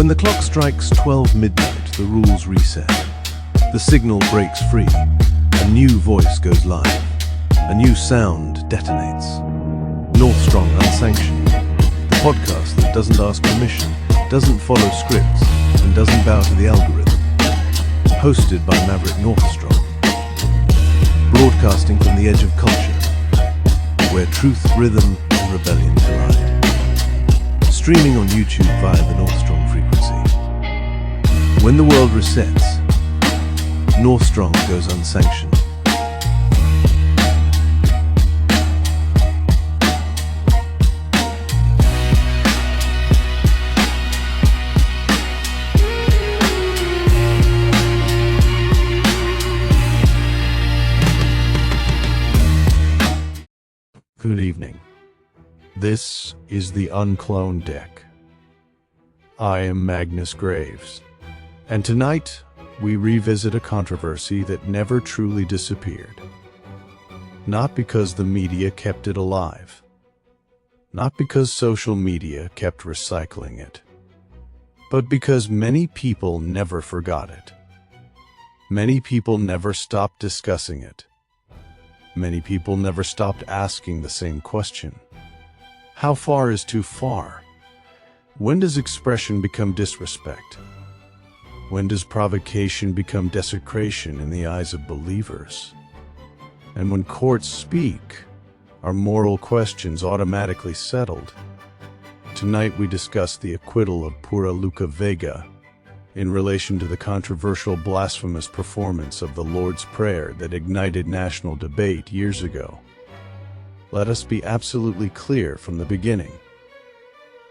When the clock strikes 12 midnight, the rules reset. The signal breaks free. A new voice goes live. A new sound detonates. Northstrong Unsanctioned. The podcast that doesn't ask permission, doesn't follow scripts, and doesn't bow to the algorithm. Hosted by Maverick Northstrong. Broadcasting from the edge of culture, where truth, rhythm, and rebellion collide. Streaming on YouTube via the Northstrong frequency. When the world resets, Northstrong goes unsanctioned. Good evening. This is the Uncloned Deck. I am Magnus Graves, and tonight we revisit a controversy that never truly disappeared. Not because the media kept it alive, not because social media kept recycling it, but because many people never forgot it. Many people never stopped discussing it. Many people never stopped asking the same question. How far is too far? When does expression become disrespect? When does provocation become desecration in the eyes of believers? And when courts speak, are moral questions automatically settled? Tonight we discuss the acquittal of Pura Luka Vega in relation to the controversial blasphemous performance of the Lord's Prayer that ignited national debate years ago. Let us be absolutely clear from the beginning.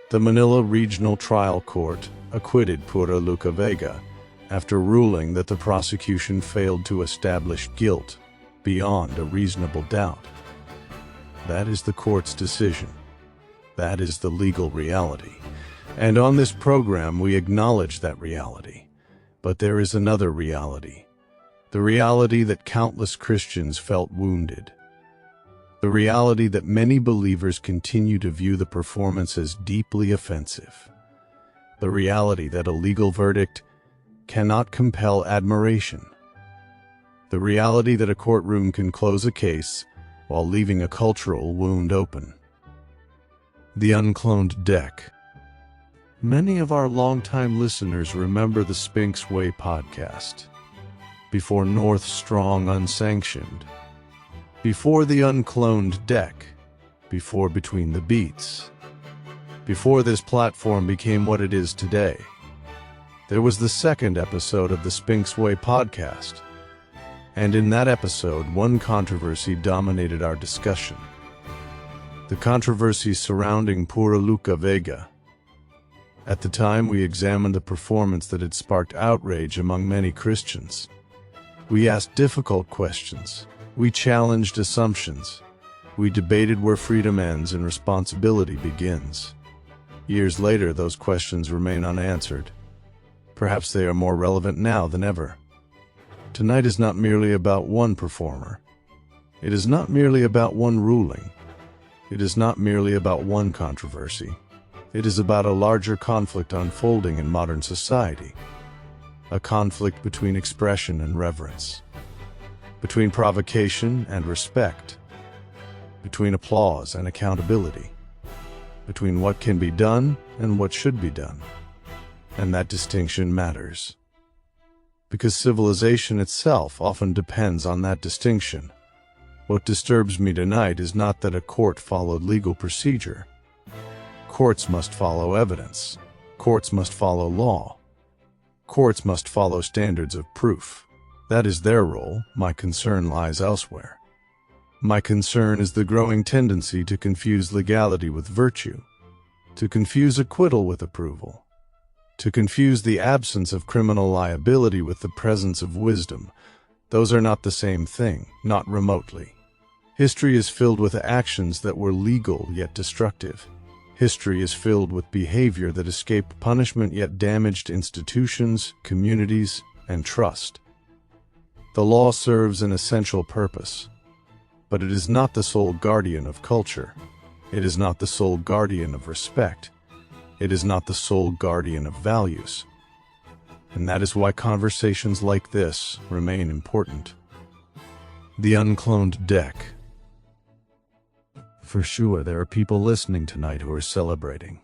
The Manila Regional Trial Court acquitted Pura Luka Vega after ruling that the prosecution failed to establish guilt beyond a reasonable doubt. That is the court's decision. That is the legal reality. And on this program, we acknowledge that reality. But there is another reality. The reality that countless Christians felt wounded. The reality that many believers continue to view the performance as deeply offensive. The reality that a legal verdict cannot compel admiration. The reality that a courtroom can close a case while leaving a cultural wound open. The Uncloned Deck. Many of our longtime listeners remember the Sphinx Way podcast. Before Northstrong Unsanctioned. Before the Uncloned Deck. Before Between the Beats. Before this platform became what it is today. There was the second episode of the Sphinx Way podcast. And in that episode, one controversy dominated our discussion. The controversy surrounding Pura Luka Vega. At the time, we examined the performance that had sparked outrage among many Christians. We asked difficult questions. We challenged assumptions. We debated where freedom ends and responsibility begins. Years later, those questions remain unanswered. Perhaps they are more relevant now than ever. Tonight is not merely about one performer. It is not merely about one ruling. It is not merely about one controversy. It is about a larger conflict unfolding in modern society. A conflict between expression and reverence. Between provocation and respect. Between applause and accountability. Between what can be done and what should be done. And that distinction matters. Because civilization itself often depends on that distinction. What disturbs me tonight is not that a court followed legal procedure. Courts must follow evidence. Courts must follow law. Courts must follow standards of proof. That is their role. My concern lies elsewhere. My concern is the growing tendency to confuse legality with virtue, to confuse acquittal with approval, to confuse the absence of criminal liability with the presence of wisdom. Those are not the same thing, not remotely. History is filled with actions that were legal yet destructive. History is filled with behavior that escaped punishment yet damaged institutions, communities, and trust. The law serves an essential purpose, but it is not the sole guardian of culture. It is not the sole guardian of respect. It is not the sole guardian of values. And that is why conversations like this remain important. The uncloned deck. For sure, there are people listening tonight who are celebrating.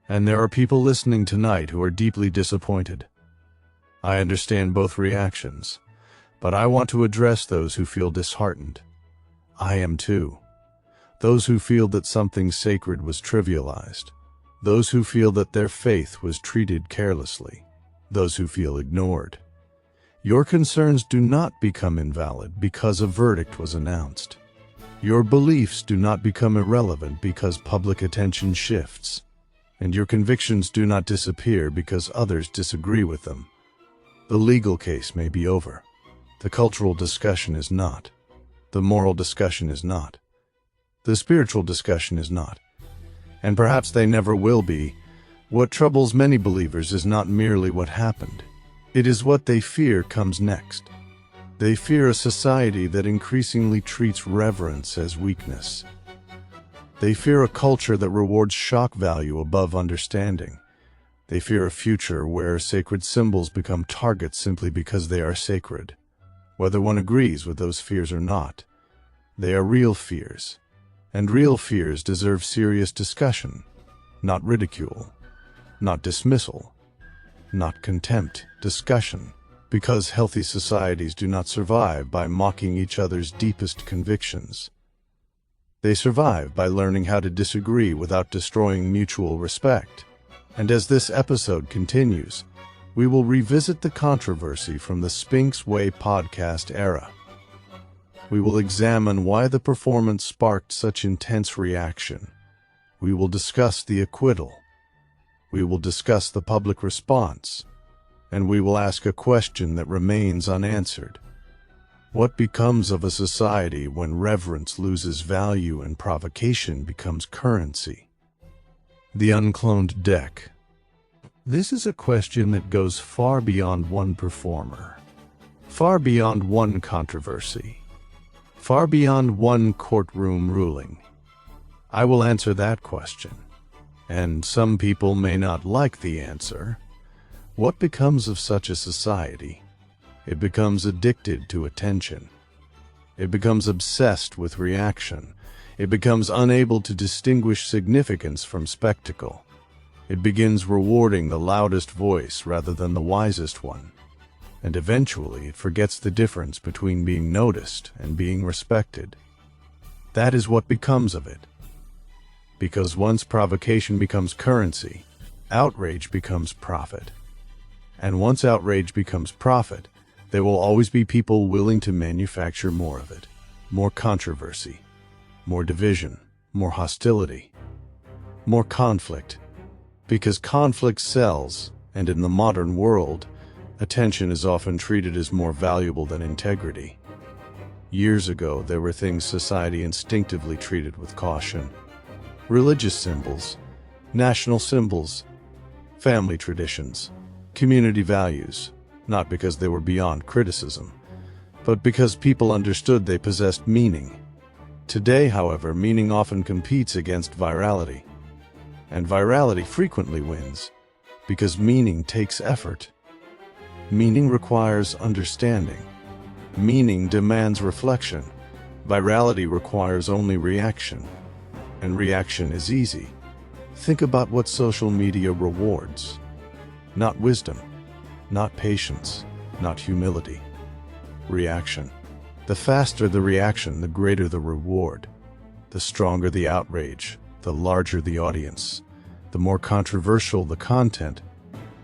And there are people listening tonight who are deeply disappointed. I understand both reactions, but I want to address those who feel disheartened. I am too. Those who feel that something sacred was trivialized. Those who feel that their faith was treated carelessly. Those who feel ignored. Your concerns do not become invalid because a verdict was announced. Your beliefs do not become irrelevant because public attention shifts. And your convictions do not disappear because others disagree with them. The legal case may be over. The cultural discussion is not. The moral discussion is not. The spiritual discussion is not. And perhaps they never will be. What troubles many believers is not merely what happened. It is what they fear comes next. They fear a society that increasingly treats reverence as weakness. They fear a culture that rewards shock value above understanding. They fear a future where sacred symbols become targets simply because they are sacred. Whether one agrees with those fears or not, they are real fears. And real fears deserve serious discussion, not ridicule, not dismissal, not contempt, discussion, because healthy societies do not survive by mocking each other's deepest convictions. They survive by learning how to disagree without destroying mutual respect. And as this episode continues, we will revisit the controversy from the Sphinx Way podcast era. We will examine why the performance sparked such intense reaction. We will discuss the acquittal. We will discuss the public response. And we will ask a question that remains unanswered. What becomes of a society when reverence loses value and provocation becomes currency? The uncloned deck. This is a question that goes far beyond one performer, far beyond one controversy, far beyond one courtroom ruling. I will answer that question, and some people may not like the answer. What becomes of such a society? It becomes addicted to attention. It becomes obsessed with reaction. It becomes unable to distinguish significance from spectacle. It begins rewarding the loudest voice rather than the wisest one. And eventually it forgets the difference between being noticed and being respected. That is what becomes of it. Because once provocation becomes currency, outrage becomes profit. And once outrage becomes profit, there will always be people willing to manufacture more of it. More controversy, more division, more hostility, more conflict. Because conflict sells, and in the modern world, attention is often treated as more valuable than integrity. Years ago, there were things society instinctively treated with caution. Religious symbols, national symbols, family traditions, community values, not because they were beyond criticism, but because people understood they possessed meaning. Today, however, meaning often competes against virality. And virality frequently wins, because meaning takes effort. Meaning requires understanding. Meaning demands reflection. Virality requires only reaction. And reaction is easy. Think about what social media rewards. Not wisdom, not patience, not humility. Reaction. The faster the reaction, the greater the reward. The stronger the outrage, the larger the audience. The more controversial the content,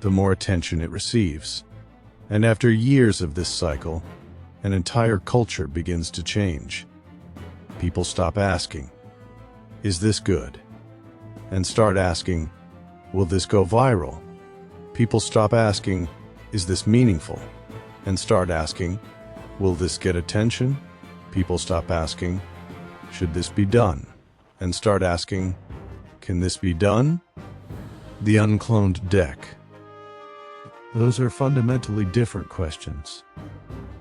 the more attention it receives. And after years of this cycle, an entire culture begins to change. People stop asking, "Is this good?" and start asking, "Will this go viral?" People stop asking, "Is this meaningful?" and start asking, "Will this get attention?" People stop asking, "Should this be done?" and start asking, "Can this be done?" The uncloned deck. Those are fundamentally different questions.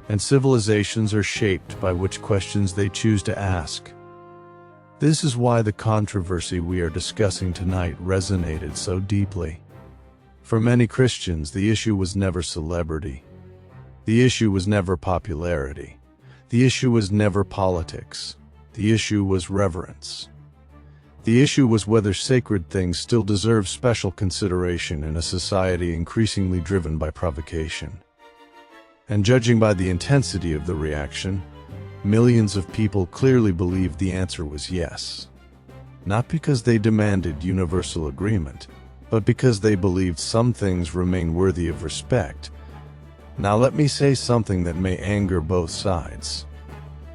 And civilizations are shaped by which questions they choose to ask. This is why the controversy we are discussing tonight resonated so deeply. For many Christians, the issue was never celebrity. The issue was never popularity. The issue was never politics. The issue was reverence. The issue was whether sacred things still deserve special consideration in a society increasingly driven by provocation. And judging by the intensity of the reaction, millions of people clearly believed the answer was yes. Not because they demanded universal agreement, but because they believed some things remain worthy of respect. Now let me say something that may anger both sides.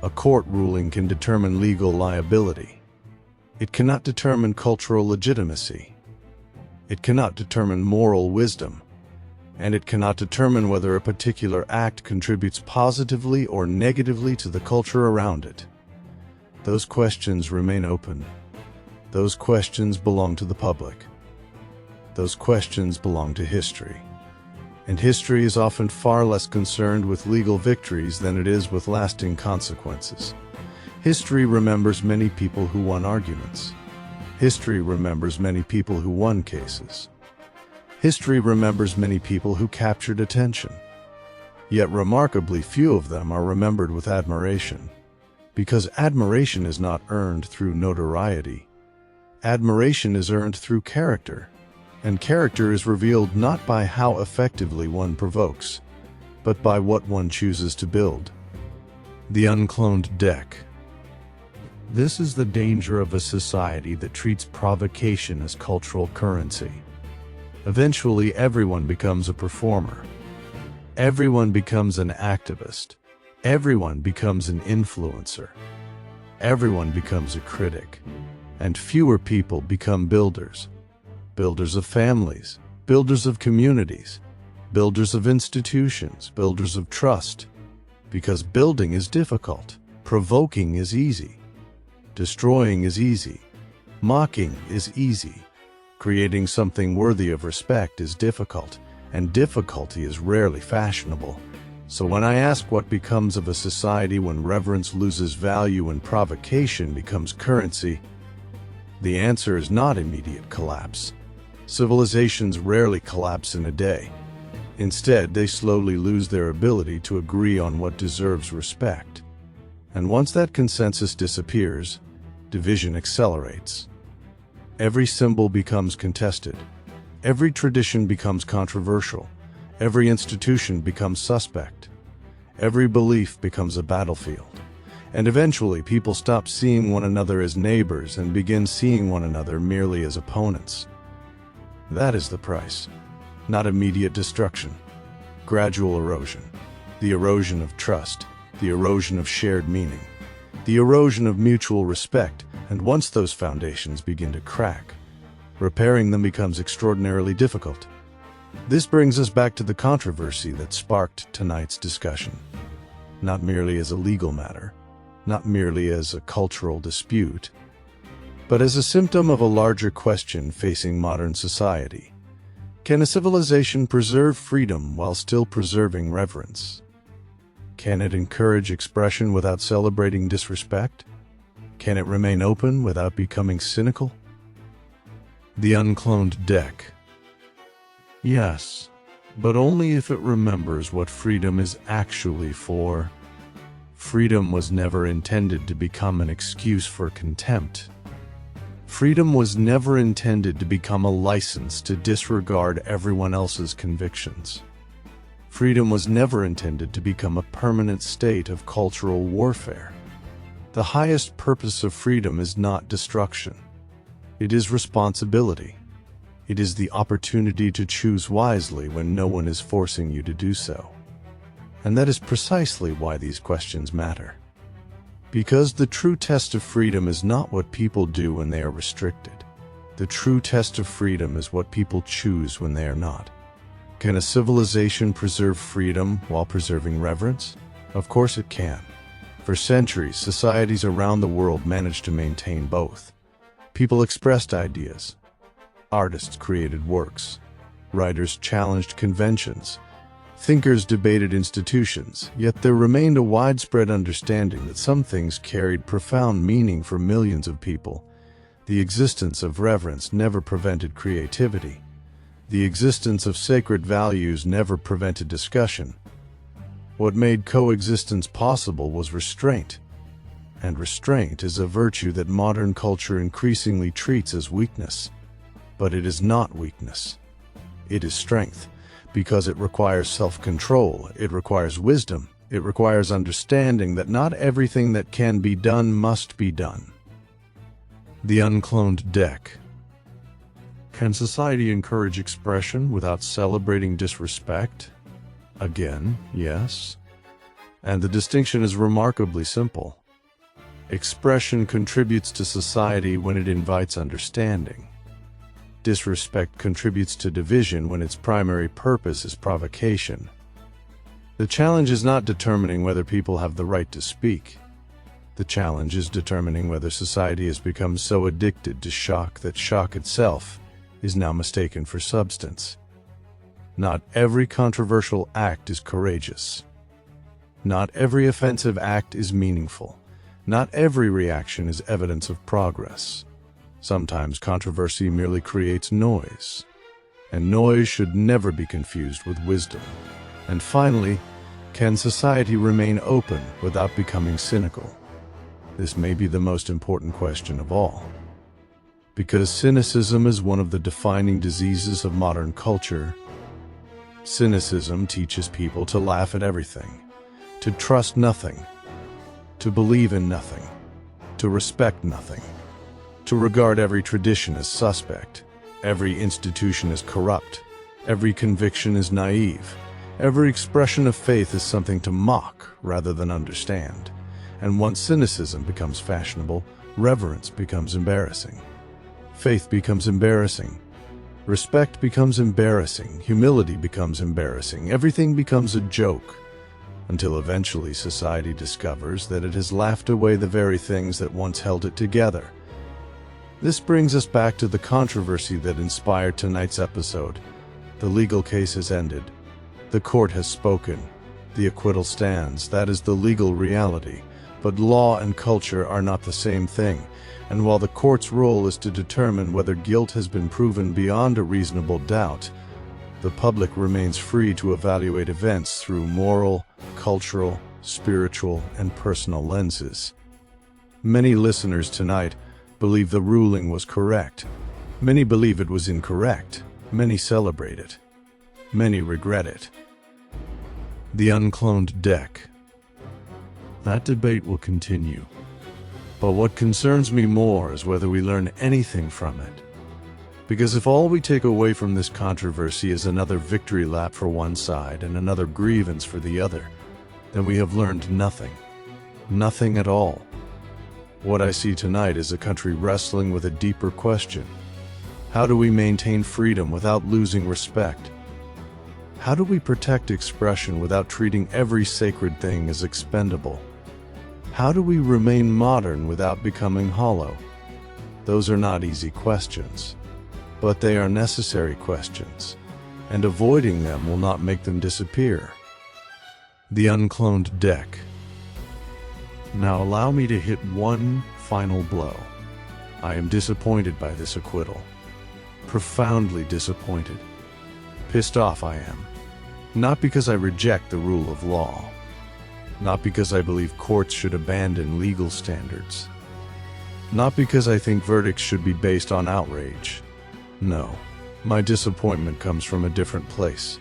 A court ruling can determine legal liability. It cannot determine cultural legitimacy. It cannot determine moral wisdom. And it cannot determine whether a particular act contributes positively or negatively to the culture around it. Those questions remain open. Those questions belong to the public. Those questions belong to history. And history is often far less concerned with legal victories than it is with lasting consequences. History remembers many people who won arguments. History remembers many people who won cases. History remembers many people who captured attention. Yet remarkably few of them are remembered with admiration. Because admiration is not earned through notoriety. Admiration is earned through character. And character is revealed not by how effectively one provokes, but by what one chooses to build. The uncloned deck. This is the danger of a society that treats provocation as cultural currency. Eventually, everyone becomes a performer. Everyone becomes an activist. Everyone becomes an influencer. Everyone becomes a critic. And fewer people become builders. Builders of families, builders of communities, builders of institutions, builders of trust. Because building is difficult, provoking is easy, destroying is easy, mocking is easy, creating something worthy of respect is difficult, and difficulty is rarely fashionable. So when I ask what becomes of a society when reverence loses value and provocation becomes currency, the answer is not immediate collapse. Civilizations rarely collapse in a day. Instead, they slowly lose their ability to agree on what deserves respect. And once that consensus disappears, division accelerates. Every symbol becomes contested. Every tradition becomes controversial. Every institution becomes suspect. Every belief becomes a battlefield. And eventually, people stop seeing one another as neighbors and begin seeing one another merely as opponents. That is the price. Not immediate destruction. Gradual erosion. The erosion of trust. The erosion of shared meaning. The erosion of mutual respect. And once those foundations begin to crack, repairing them becomes extraordinarily difficult. This brings us back to the controversy that sparked tonight's discussion. Not merely as a legal matter, not merely as a cultural dispute, but as a symptom of a larger question facing modern society. Can a civilization preserve freedom while still preserving reverence? Can it encourage expression without celebrating disrespect? Can it remain open without becoming cynical? The uncloned deck. Yes, but only if it remembers what freedom is actually for. Freedom was never intended to become an excuse for contempt. Freedom was never intended to become a license to disregard everyone else's convictions. Freedom was never intended to become a permanent state of cultural warfare. The highest purpose of freedom is not destruction. It is responsibility. It is the opportunity to choose wisely when no one is forcing you to do so. And that is precisely why these questions matter. Because the true test of freedom is not what people do when they are restricted. The true test of freedom is what people choose when they are not. Can a civilization preserve freedom while preserving reverence? Of course it can. For centuries, societies around the world managed to maintain both. People expressed ideas. Artists created works. Writers challenged conventions. Thinkers debated institutions, yet there remained a widespread understanding that some things carried profound meaning for millions of people. The existence of reverence never prevented creativity. The existence of sacred values never prevented discussion. What made coexistence possible was restraint. And restraint is a virtue that modern culture increasingly treats as weakness. But it is not weakness. It is strength. Because it requires self-control, it requires wisdom, it requires understanding that not everything that can be done must be done. The uncloned deck. Can society encourage expression without celebrating disrespect? Again, yes. And the distinction is remarkably simple. Expression contributes to society when it invites understanding. Disrespect contributes to division when its primary purpose is provocation. The challenge is not determining whether people have the right to speak. The challenge is determining whether society has become so addicted to shock that shock itself is now mistaken for substance. Not every controversial act is courageous. Not every offensive act is meaningful. Not every reaction is evidence of progress. Sometimes controversy merely creates noise, and noise should never be confused with wisdom. And finally, can society remain open without becoming cynical? This may be the most important question of all. Because cynicism is one of the defining diseases of modern culture. Cynicism teaches people to laugh at everything, to trust nothing, to believe in nothing, to respect nothing, to regard every tradition as suspect, every institution as corrupt, every conviction is naive, every expression of faith is something to mock rather than understand. And once cynicism becomes fashionable, reverence becomes embarrassing. Faith becomes embarrassing. Respect becomes embarrassing. Humility becomes embarrassing. Everything becomes a joke, until eventually society discovers that it has laughed away the very things that once held it together. This brings us back to the controversy that inspired tonight's episode. The legal case has ended. The court has spoken. The acquittal stands. That is the legal reality. But law and culture are not the same thing. And while the court's role is to determine whether guilt has been proven beyond a reasonable doubt, the public remains free to evaluate events through moral, cultural, spiritual, and personal lenses. Many listeners tonight believe the ruling was correct. Many believe it was incorrect. Many celebrate it. Many regret it. The uncloned deck. That debate will continue. But what concerns me more is whether we learn anything from it. Because if all we take away from this controversy is another victory lap for one side and another grievance for the other, then we have learned nothing. Nothing at all. What I see tonight is a country wrestling with a deeper question. How do we maintain freedom without losing respect? How do we protect expression without treating every sacred thing as expendable? How do we remain modern without becoming hollow? Those are not easy questions, but they are necessary questions, and avoiding them will not make them disappear. The uncloned deck. Now allow me to hit one final blow. I am disappointed by this acquittal. Profoundly disappointed. Pissed off I am. Not because I reject the rule of law. Not because I believe courts should abandon legal standards. Not because I think verdicts should be based on outrage. No, my disappointment comes from a different place.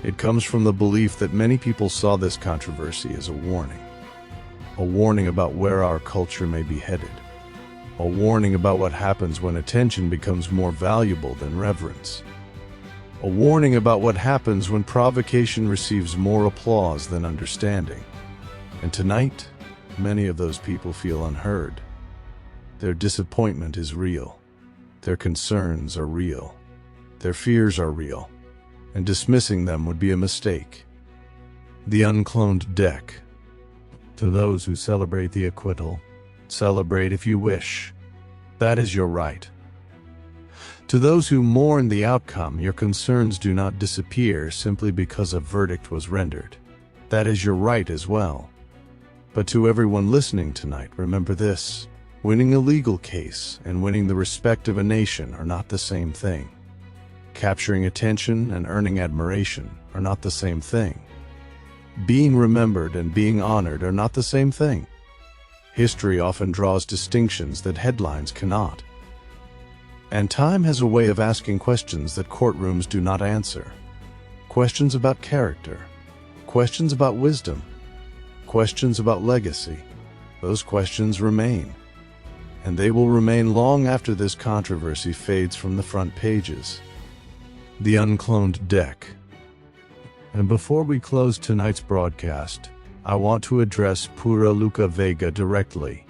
It comes from the belief that many people saw this controversy as a warning. A warning about where our culture may be headed. A warning about what happens when attention becomes more valuable than reverence. A warning about what happens when provocation receives more applause than understanding. And tonight, many of those people feel unheard. Their disappointment is real. Their concerns are real. Their fears are real. And dismissing them would be a mistake. The uncloned deck. To those who celebrate the acquittal, celebrate if you wish. That is your right. To those who mourn the outcome, your concerns do not disappear simply because a verdict was rendered. That is your right as well. But to everyone listening tonight, remember this: winning a legal case and winning the respect of a nation are not the same thing. Capturing attention and earning admiration are not the same thing. Being remembered and being honored are not the same thing. History often draws distinctions that headlines cannot. And time has a way of asking questions that courtrooms do not answer. Questions about character, questions about wisdom, questions about legacy. Those questions remain. And they will remain long after this controversy fades from the front pages. The uncloned deck. And before we close tonight's broadcast, I want to address Pura Luka Vega directly.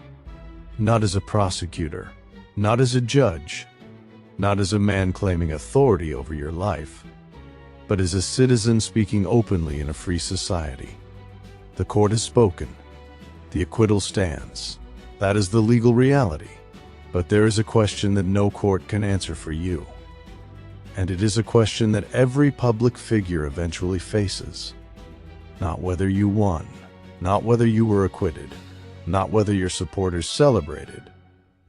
Not as a prosecutor, not as a judge, not as a man claiming authority over your life, but as a citizen speaking openly in a free society. The court has spoken. The acquittal stands. That is the legal reality. But there is a question that no court can answer for you. And it is a question that every public figure eventually faces. Not whether you won, not whether you were acquitted, not whether your supporters celebrated,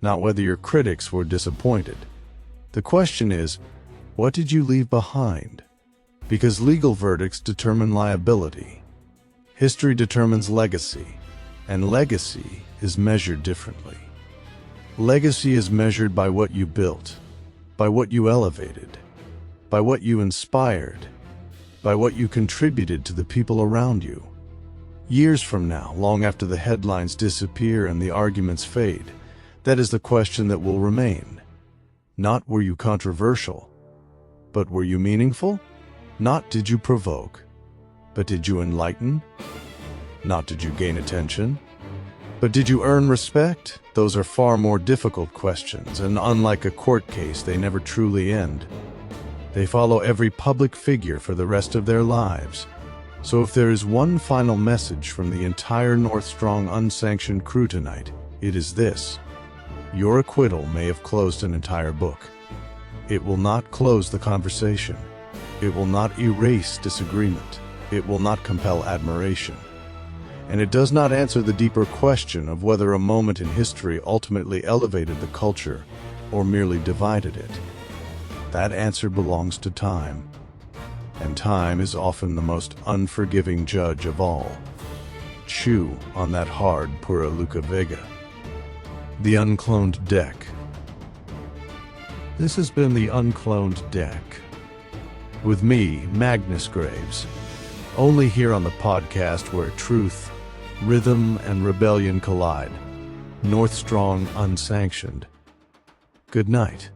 not whether your critics were disappointed. The question is, what did you leave behind? Because legal verdicts determine liability. History determines legacy, and legacy is measured differently. Legacy is measured by what you built, by what you elevated, by what you inspired, by what you contributed to the people around you. Years from now, long after the headlines disappear and the arguments fade, that is the question that will remain. Not were you controversial, but were you meaningful? Not did you provoke, but did you enlighten? Not did you gain attention, but did you earn respect? Those are far more difficult questions, and unlike a court case, they never truly end. They follow every public figure for the rest of their lives. So if there is one final message from the entire North Strong unsanctioned crew tonight, it is this: your acquittal may have closed an entire book. It will not close the conversation. It will not erase disagreement. It will not compel admiration. And it does not answer the deeper question of whether a moment in history ultimately elevated the culture or merely divided it. That answer belongs to time. And time is often the most unforgiving judge of all. Chew on that hard, Pura Luka Vega. The Uncloned Deck. This has been The Uncloned Deck. With me, Magnus Graves. Only here on the podcast where truth, rhythm, and rebellion collide. North Strong Unsanctioned. Good night.